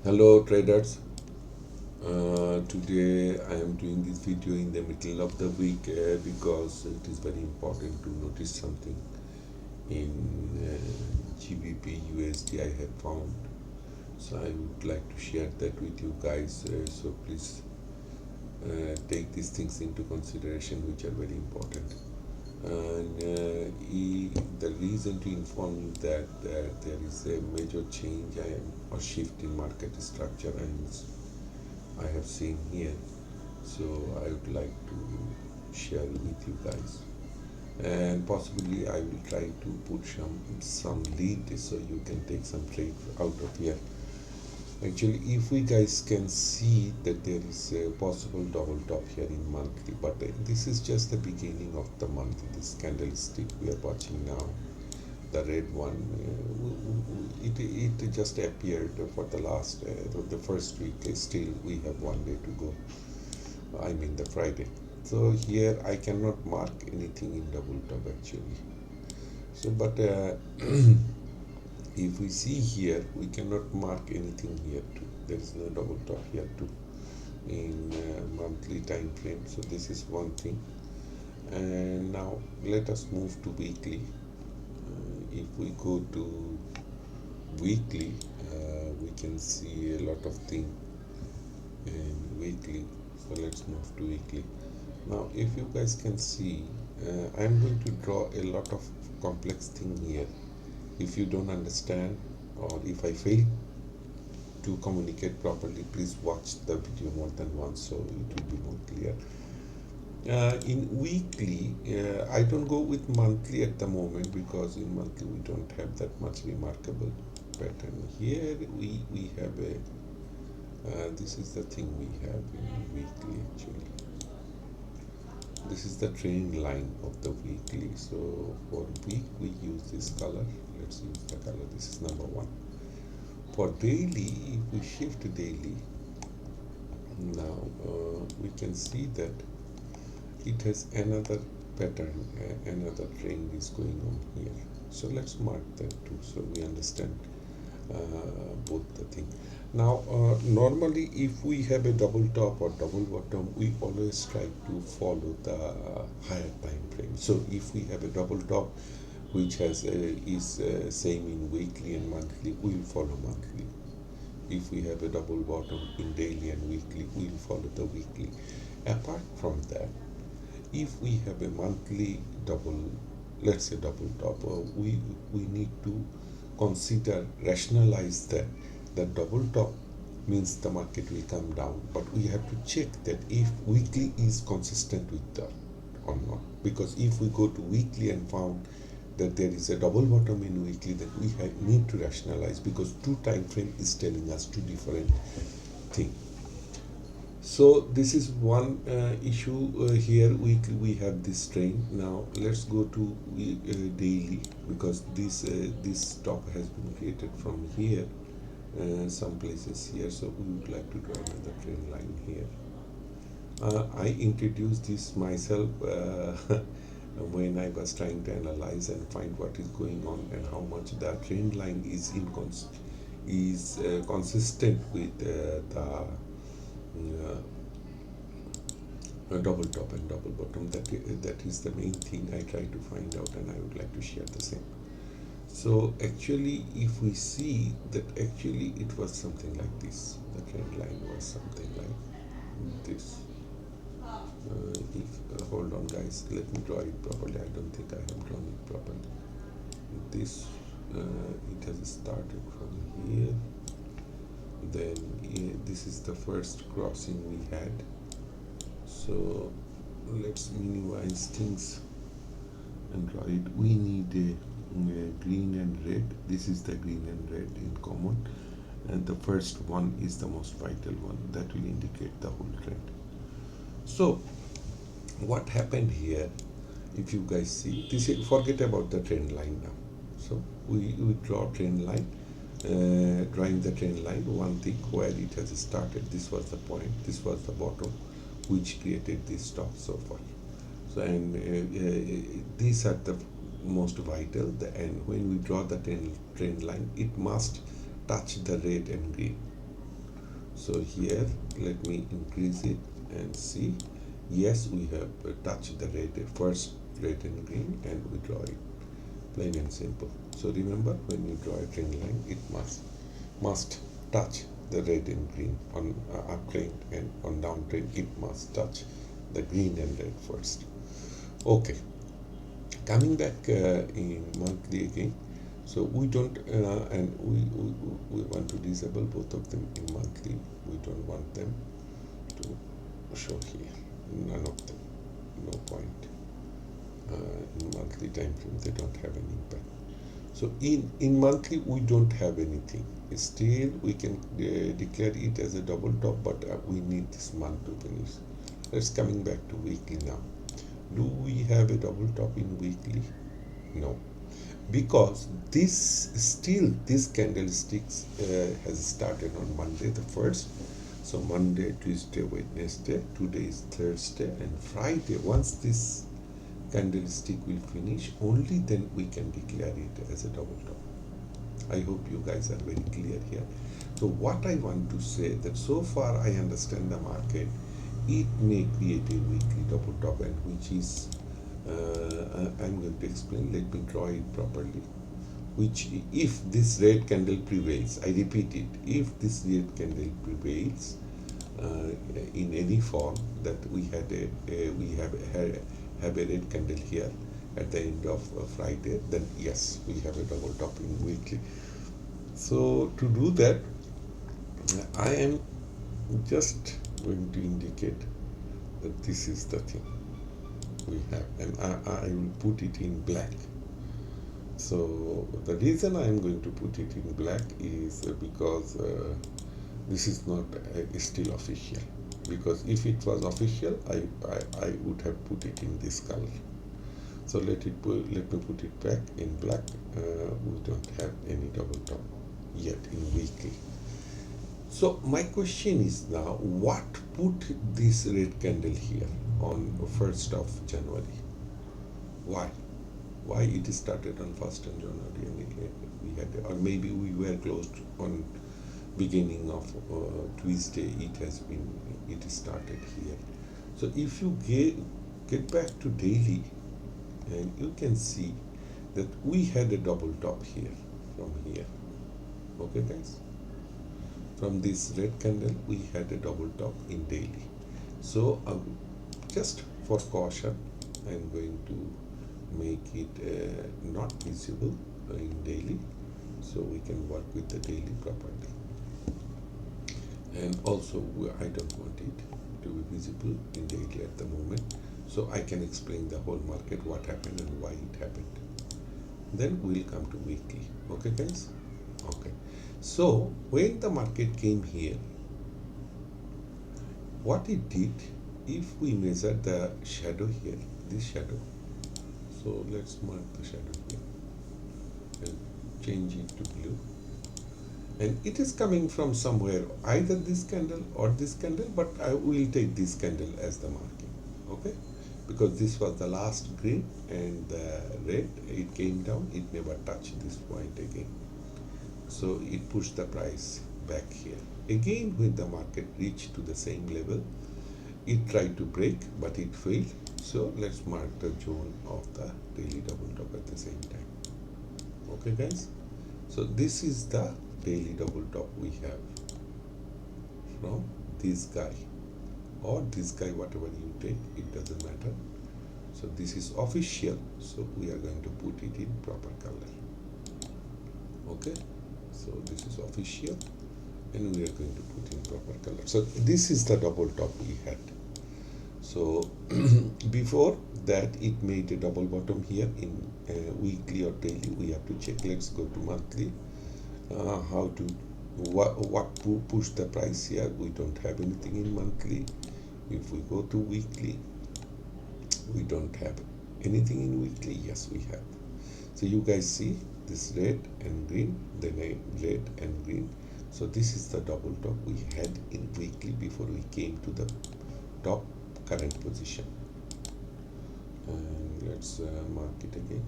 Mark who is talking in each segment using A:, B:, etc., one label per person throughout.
A: Hello traders. Today I am doing this video in the middle of the week because it is very important to notice something in GBP USD I have found. So I would like to share that with you guys. So please take these things into consideration, which are very important. And the reason to inform you that there is a major change or shift in market structure and I have seen here, so I would like to share with you guys, and possibly I will try to put some lead so you can take some trade out of here. Actually, if we guys can see that there is a possible double top here in monthly, but this is just the beginning of the month. This candlestick we are watching now, the red one, it just appeared for the last the first week. Still we have one day to go, I mean the Friday. So here I cannot mark anything in double top actually. So but if we see here, we cannot mark anything here too. There is no double top here too in monthly time frame. So this is one thing. And now let us move to weekly. If we go to weekly, we can see a lot of things in weekly. So let's move to weekly. Now if you guys can see, I'm going to draw a lot of complex thing here. If you don't understand or if I fail to communicate properly, please watch the video more than once so it will be more clear. In weekly, I don't go with monthly at the moment because in monthly we don't have that much remarkable pattern. Here we have a this is the thing we have in weekly actually. This is the trend line of the weekly. So for week we use this color. Let's use the color. This is number one. For daily, if we shift to daily, now we can see that it has another pattern, another trend is going on here. So let's mark that too, so we understand both the thing. Now normally if we have a double top or double bottom, we always try to follow the higher time frame. So if we have a double top which has is same in weekly and monthly, we will follow monthly. If we have a double bottom in daily and weekly, we will follow the weekly. Apart from that, if we have a monthly double, let's say double top, we need to consider, rationalize that the double top means the market will come down, but we have to check that if weekly is consistent with that or not. Because if we go to weekly and found that there is a double bottom in weekly, then we need to rationalize, because two time frame is telling us two different things. So this is one issue here. Weekly we have this trend. Now let's go to daily, because this top has been created from here, some places here. So we would like to draw another trend line here. I introduced this myself when I was trying to analyze and find what is going on and how much the trend line is consistent with the double top and double bottom. That is the main thing I try to find out, and I would like to share the same. So actually if we see that actually it was something like this, the trend line was something like this. If hold on guys, let me draw it properly. I don't think I have drawn it properly. This it has started from here, then this is the first crossing we had. So let's minimize things and draw it. We need a green and red. This is the green and red in common, and the first one is the most vital one that will indicate the whole trend. So what happened here, if you guys see this, forget about the trend line now. So we draw trend line. Drawing the trend line, one thing where it has started, this was the point, this was the bottom which created this top so far. So and these are the most vital, and when we draw the trend line, it must touch the red and green. So here let me increase it and see. Yes, we have touched the red, first red and green, and we draw it, plain and simple. So remember, when you draw a trend line, it must touch the red and green. On uptrend and on downtrend, it must touch the green and red first. Okay, coming back in monthly again. So we don't, and we want to disable both of them in monthly. We don't want them to show here, none of them, no point. In monthly time frame, they don't have any impact. So in monthly, we don't have anything. Still, we can declare it as a double top, but we need this month to finish. Let's coming back to weekly now. Do we have a double top in weekly? No, because this candlesticks has started on Monday the 1st. So Monday, Tuesday, Wednesday, today is Thursday, and Friday. Once this candlestick will finish, only then we can declare it as a double top. I hope you guys are very clear here. So what I want to say, that so far I understand the market, it may create a weekly double top, and which is I'm going to explain. Let me draw it properly. Which, if this red candle prevails, I repeat it, if this red candle prevails in any form, that we have a red candle here at the end of Friday, then yes, we have a double top in weekly. So to do that, I am just going to indicate that this is the thing we have, and I will put it in black. So the reason I am going to put it in black is because this is not still official. Because if it was official, I would have put it in this color. So let me put it back in black. We don't have any double top yet in weekly. So my question is now, what put this red candle here on 1st of January? Why? Why it started on 1st of January, and we had, or maybe we were closed on beginning of Tuesday. It started here. So if you get back to daily, and you can see that we had a double top here from here. Okay, guys. From this red candle, we had a double top in daily. So just for caution, I'm going to make it not visible in daily, so we can work with the daily properly. And also, I don't want it to be visible in daily at the moment, so I can explain the whole market, what happened and why it happened. Then we'll come to weekly. Okay, guys? Okay. So when the market came here, what it did, if we measure the shadow here, this shadow, so let's mark the shadow here and change it to blue, and it is coming from somewhere, either this candle or this candle, but I will take this candle as the marking. Okay, because this was the last green, and the red, it came down, it never touched this point again, so it pushed the price back here again. When the market reached to the same level, it tried to break, but it failed. So let's mark the zone of the daily double top at the same time. Okay, guys, so this is the daily double top we have from this guy or this guy, whatever you take, it doesn't matter. So this is official, so we are going to put it in proper color. Okay, so this is official, and we are going to put in proper color. So this is the double top we had. So before that, it made a double bottom here in weekly or daily. We have to check. Let's go to monthly. How to what push the price here? We don't have anything in monthly. If we go to weekly, we don't have anything in weekly. Yes, we have. So you guys see this red and green, then red and green. So this is the double top we had in weekly before we came to the top current position. And let's mark it again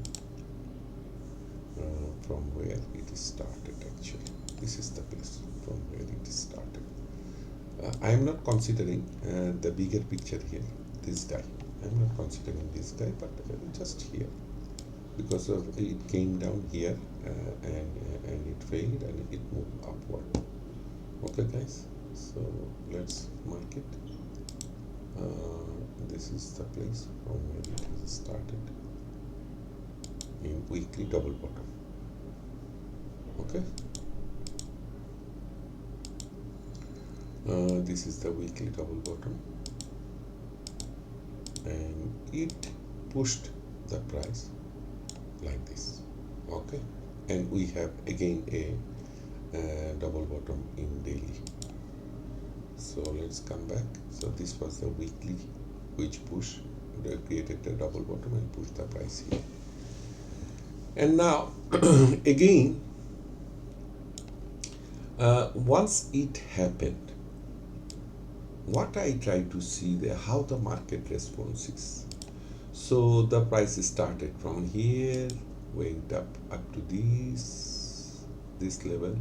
A: from where it started. Actually, this is the place from where it started. I am not considering the bigger picture here, this guy. I am not considering this guy, but just here, because of it came down here and it failed and it moved upward. Okay guys, so let's mark it. This is the place from where it has started in weekly double bottom. Okay, this is the weekly double bottom, and it pushed the price like this. Okay, and we have again a double bottom in daily. So let's come back. So this was the weekly, which pushed, created a double bottom and pushed the price here. And now again, once it happened, what I try to see there, how the market response is. So the price started from here, went up to this level,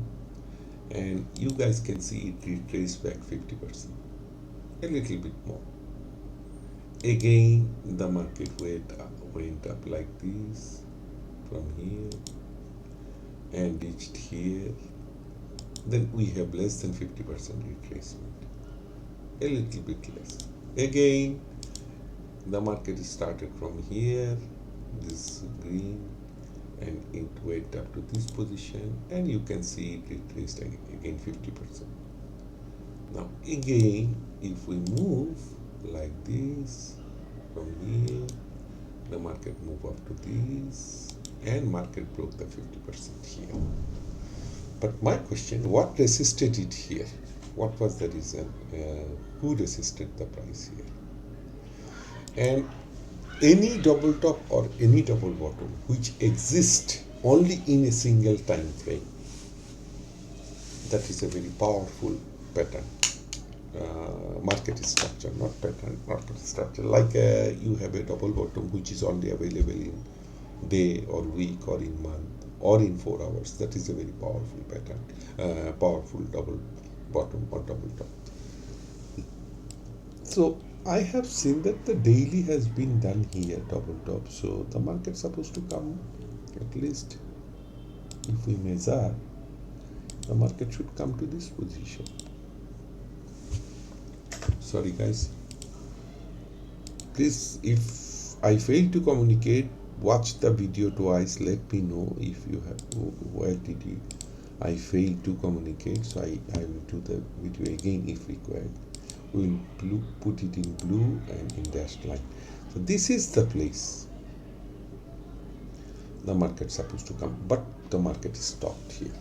A: and you guys can see it retraced back 50%, a little bit more. Again the market went up like this from here and reached here. Then we have less than 50% retracement, a little bit less. Again the market started from here, this green, and it went up to this position, and you can see it retraced again 50%. Now again, if we move like this from here, the market move up to this, and market broke the 50% here. But my question, what resisted it here? What was the reason? Who resisted the price here? And any double top or any double bottom which exists only in a single time frame, that is a very powerful pattern, market structure, not pattern, market structure. Like you have a double bottom which is only available in day or week or in month or in 4 hours. That is a very powerful pattern, powerful double bottom or double top. So I have seen that the daily has been done here, double top. So the market supposed to come, at least if we measure, the market should come to this position. Sorry guys, please, if I fail to communicate, watch the video twice, let me know if you have, where did you, I failed to communicate. So I will do the video again if required. We'll put it in blue and in dashed line. So this is the place the market supposed to come, but the market is stopped here.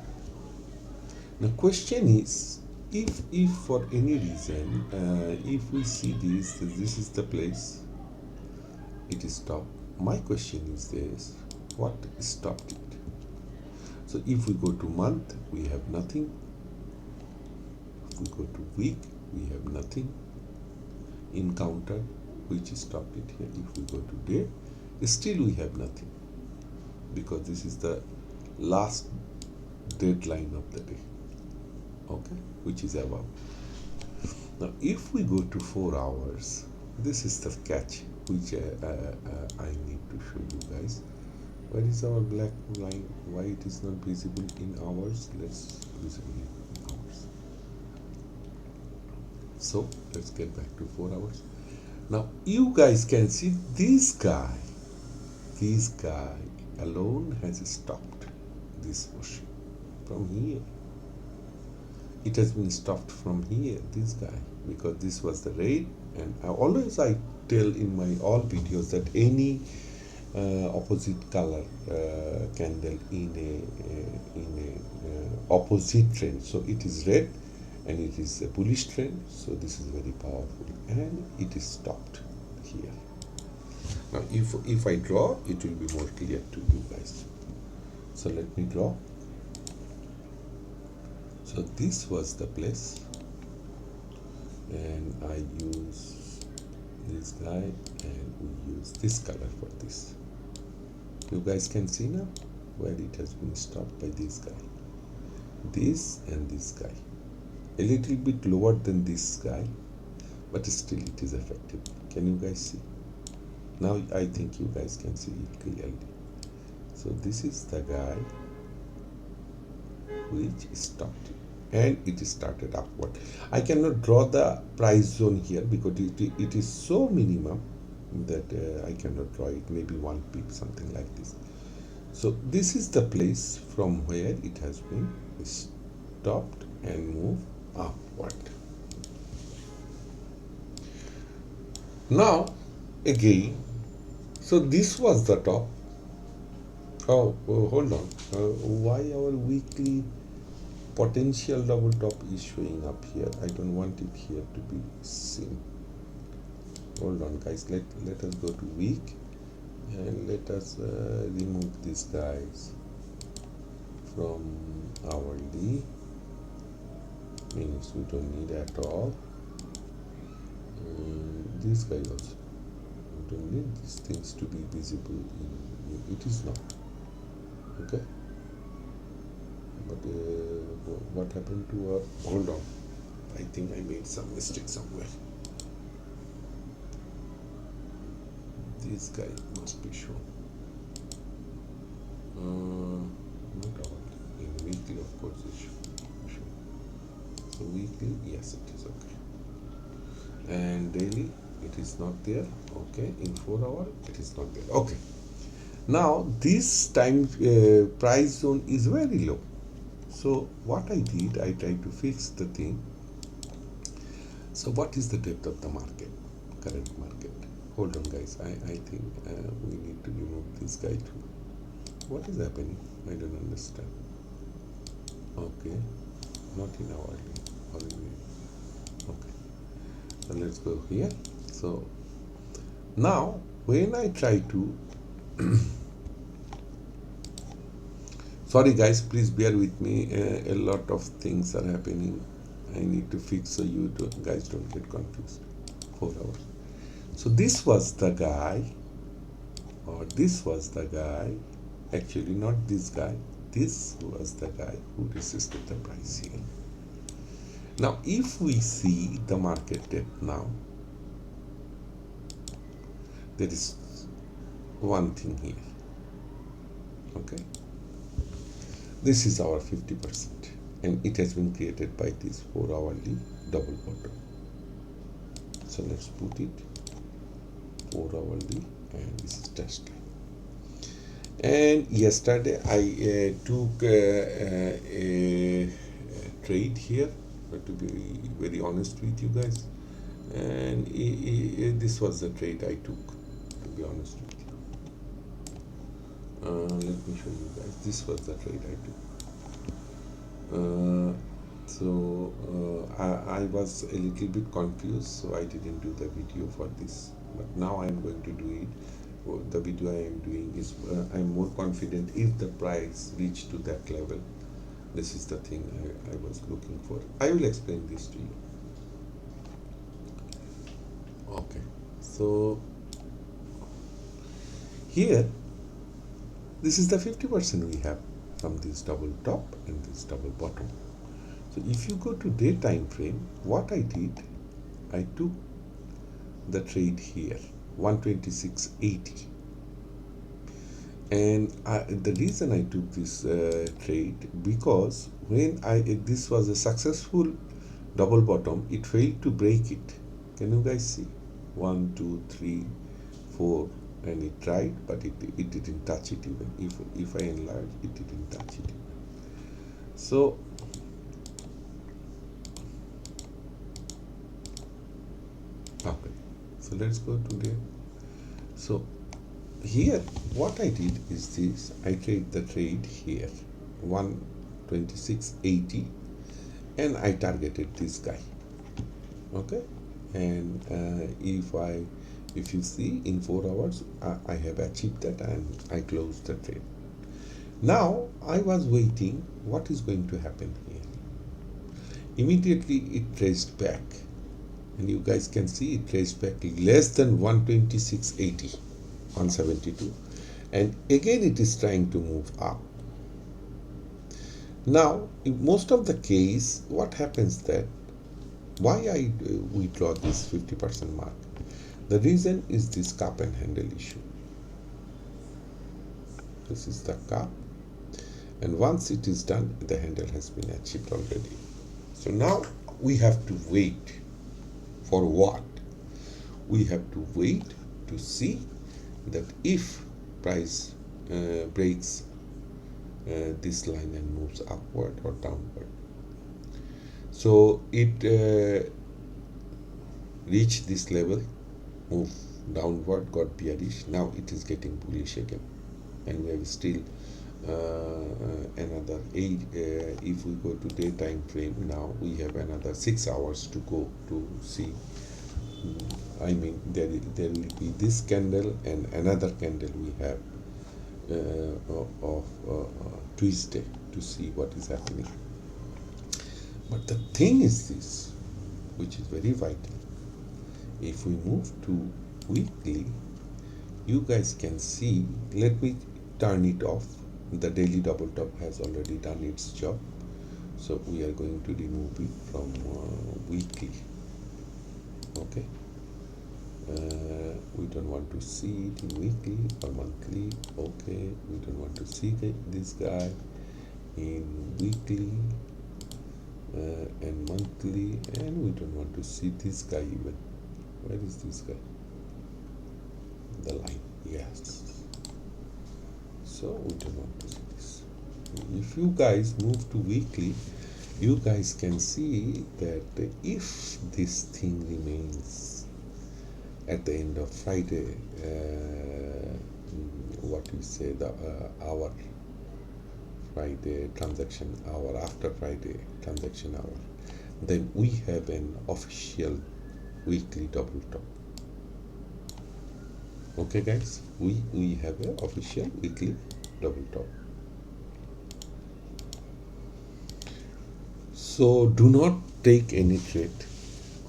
A: Now question is, if for any reason, if we see this is the place it is stopped, my question is this, what stopped it? So if we go to month, we have nothing. If we go to week, we have nothing in counter which stopped it here. If we go to day, still we have nothing, because this is the last deadline of the day, okay, which is above. Now if we go to 4 hours, this is the catch which I need to show you guys. Where is our black line? Why it is not visible in hours? Let's visible in hours. So let's get back to 4 hours. Now you guys can see this guy alone has stopped this push from here. It has been stopped from here, this guy, because this was the rate. And I tell in my all videos that any opposite color candle in a opposite trend, so it is red and it is a bullish trend, so this is very powerful, and it is stopped here. Now if I draw, it will be more clear to you guys. So let me draw. So this was the place, and I use this guy and we use this color for this. You guys can see now where it has been stopped by this guy, this and this guy. a little bit lower than this guy, but still it is effective. Can you guys see? Now I think you guys can see it clearly. So this is the guy which stopped and it started upward. I cannot draw the price zone here because it is so minimum that I cannot draw it. Maybe 1 pip, something like this. So this is the place from where it has been stopped and moved upward. Now again, so this was the top. Oh, hold on. Why our weekly potential double top is showing up here? I don't want it here to be seen. Hold on, guys. Let us go to week and let us remove these guys from hourly. Means we don't need at all. This guy also. We don't need these things to be visible in it is not. Okay, but what happened to our, hold on, I think I made some mistake somewhere. This guy must be shown, not hourly, in weekly of course it should show. So weekly, yes it is okay, and daily it is not there. Okay, in 4 hours it is not there. Okay. Now this time price zone is very low. So what I did, I tried to fix the thing. So what is the depth of the market, current market? Hold on guys, I think we need to remove this guy too. What is happening? I don't understand. Okay, not in hourly. Okay, so let's go here. So now when I try to sorry guys, please bear with me, a lot of things are happening I need to fix so you guys don't get confused. 4 hours. So this was the guy, or this was the guy, actually not this guy, this was the guy who resisted the price here. Now if we see the market depth now, there is one thing here. Okay, this is our 50% and it has been created by this 4 hourly double bottom. So let's put it 4 hourly and this is test line. And yesterday I took a trade here, to be very honest with you guys, and this was the trade I took, to be honest with you. Let me show you guys. This was the trade I took. I was a little bit confused, so I didn't do the video for this, but now I'm going to do it. The video I am doing is I'm more confident if the price reached to that level. This is the thing I was looking for. I will explain this to you. Okay, so here this is the 50% we have from this double top and this double bottom. So if you go to day time frame, what I did, I took the trade here 126.80, and the reason I took this trade, because when this was a successful double bottom, it failed to break it. Can you guys see? 1 2 3 4, and it tried, but it didn't touch it even. If I enlarge, it didn't touch it even. So okay, so let's go to there. So here what I did is this, I trade the trade here 126.80 and I targeted this guy. Okay, and if you see in 4 hours I have achieved that and I closed the trade. Now I was waiting what is going to happen here. Immediately it traced back, and you guys can see it traced back less than 126.80, 172, and again it is trying to move up. Now in most of the case, what happens that why we draw this 50% mark? The reason is this cup and handle issue. This is the cup, and once it is done, the handle has been achieved already. So now we have to wait for what? We have to wait to see that if price breaks this line and moves upward or downward. So it reached this level, moved downward, got bearish. Now it is getting bullish again, and we have still another 8. If we go to day time frame, now we have another 6 hours to go to see. I mean, there will be this candle and another candle we have of Tuesday to see what is happening. But the thing is this, which is very vital. If we move to weekly, you guys can see, let me turn it off. The daily double top has already done its job, so we are going to remove it from weekly. Okay, we don't want to see it in weekly or monthly. Okay, we don't want to see this guy in weekly and monthly, and we don't want to see this guy even. Where is this guy? The line, yes. So we don't want to see this. If you guys move to weekly, you guys can see that if this thing remains at the end of Friday, what we say, the hour, Friday transaction hour, after Friday transaction hour, then we have an official weekly double top. Okay guys, we have an official weekly double top. So do not take any trade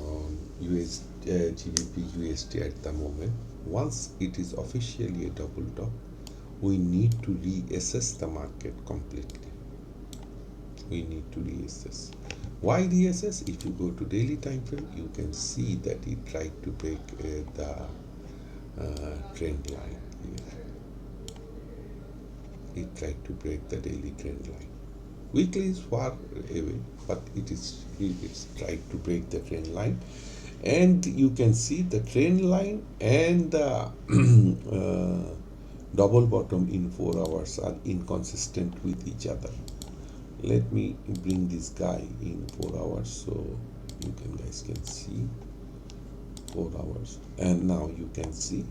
A: on GBP USD at the moment. Once it is officially a double top, we need to reassess the market completely. We need to reassess. Why reassess? If you go to daily time frame, you can see that it tried to break the trend line here. It tried to break the daily trend line. Weekly is far away, but it tried to break the trend line, and you can see the trend line and the double bottom in 4 hours are inconsistent with each other. Let me bring this guy in 4 hours so you guys can see 4 hours, and now you can see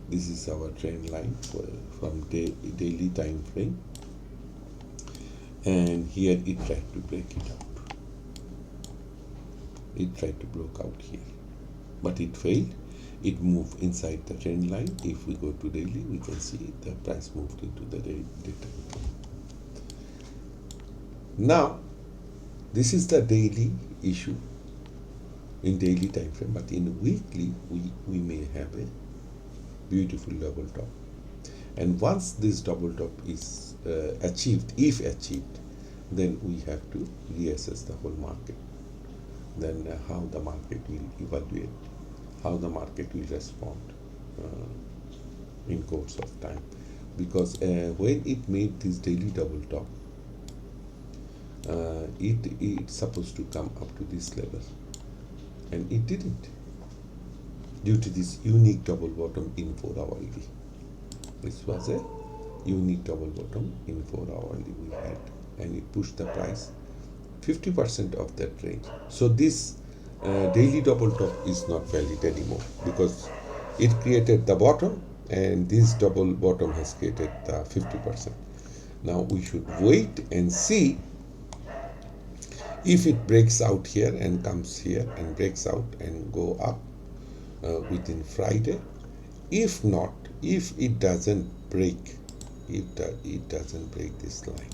A: this is our trend line from daily time frame, and here it tried to break it out. It tried to break out here, but it failed. It moved inside the trend line. If we go to daily, we can see the price moved into the day time. Now this is the daily issue in daily time frame, but in weekly we may have a beautiful double top, and once this double top is achieved, if achieved, then we have to reassess the whole market. Then how the market will evaluate, how the market will respond in course of time, because when it made this daily double top, it's supposed to come up to this level, and it didn't, due to this unique double bottom in 4 hourly. This was a unique double bottom in 4 hourly we had, and it pushed the price 50% of that range. So this daily double top is not valid anymore, because it created the bottom, and this double bottom has created the 50%. Now we should wait and see if it breaks out here and comes here and breaks out and go up within Friday. If not, if it doesn't break, it doesn't break this line,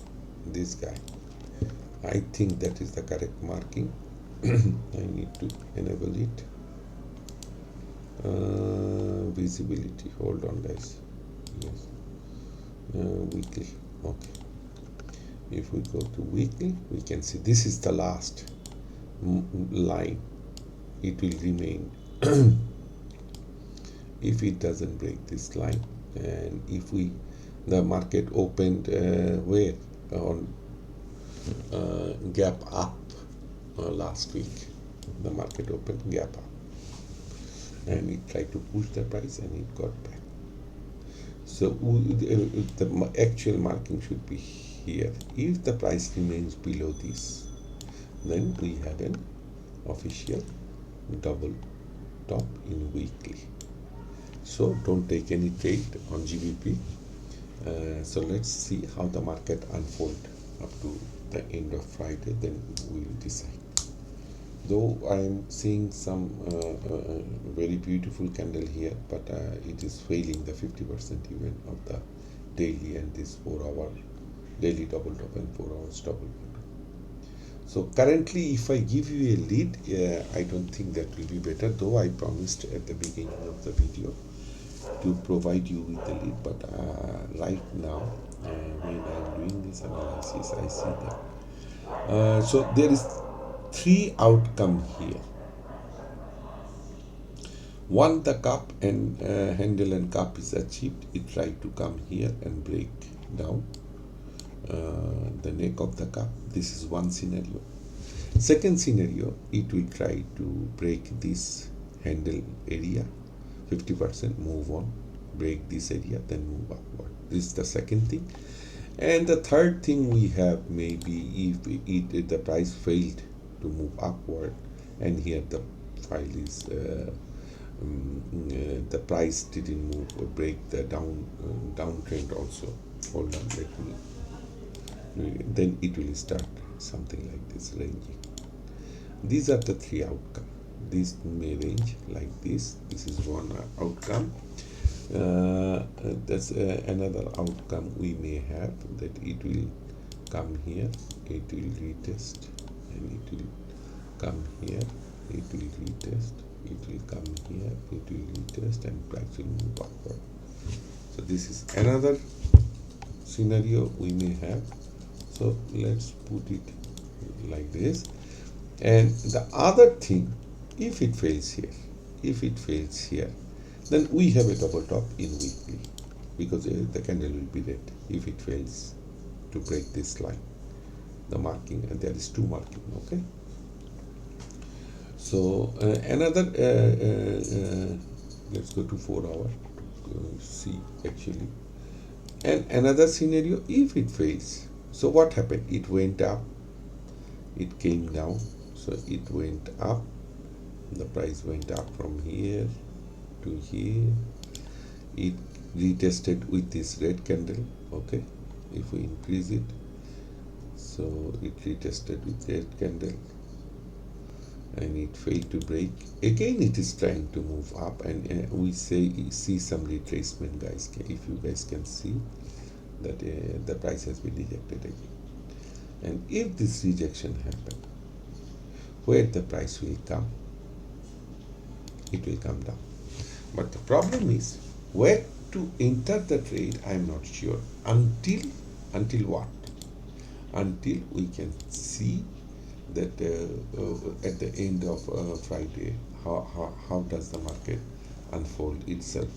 A: this guy, I think that is the correct marking. I need to enable it. Visibility, hold on guys. Yes, weekly. Okay, If we go to weekly, we can see this is the last line. It will remain if it doesn't break this line. And if the market opened where on gap up last week, the market opened gap up, and it tried to push the price and it got back. So the actual marking should be here. If the price remains below this, then we have an official double top in weekly. So don't take any trade on GBP. So let's see how the market unfold up to the end of Friday, then we'll decide. Though I am seeing some very beautiful candle here, but it is failing the 50% even of the daily and this 4-hour daily double top and 4 hours double bottom. So currently, if I give you a lead, I don't think that will be better, though I promised at the beginning of the video to provide you with the lead. But right now, when I'm doing this analysis, I see that. So there is 3 outcome here. One, the cup and handle and cup is achieved. It tried to come here and break down the neck of the cup. This is one scenario. Second scenario, it will try to break this handle area, 50%, move on, break this area, then move upward. This is the second thing. And the third thing we have, maybe if the price failed to move upward, and here the file is the price didn't move or break the downtrend also. Hold on, let me. Then it will start something like this, ranging. These are the 3 outcomes. This may range like this. This is one outcome. That's another outcome we may have, that it will come here, it will retest, and it will come here, it will retest, it will come here, it will retest, and price will move upward. So this is another scenario we may have. So let's put it like this. And the other thing, if it fails here, then we have a double top in weekly, because the candle will be red if it fails to break this line, the marking, and there is 2 marking. Okay. So another let's go to 4 hour to see actually. And another scenario, if it fails, so what happened? It went up, it came down, so it went up, the price went up from here to here, it retested with this red candle. Okay, if we increase it, so it retested with red candle and it failed to break. Again it is trying to move up, and we see some retracement, guys. If you guys can see that the price has been rejected again. And if this rejection happens, where the price will come, it will come down. But the problem is, where to enter the trade, I am not sure. Until what? Until we can see that at the end of Friday, how does the market unfold itself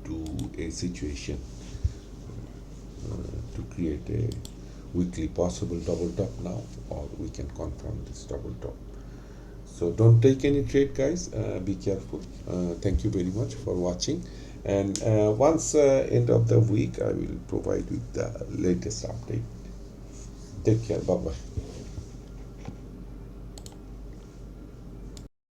A: to a situation to create a weekly possible double top now, or we can confirm this double top. So don't take any trade, guys. Be careful. Thank you very much for watching, and once end of the week I will provide with the latest update. Take care. Bye bye.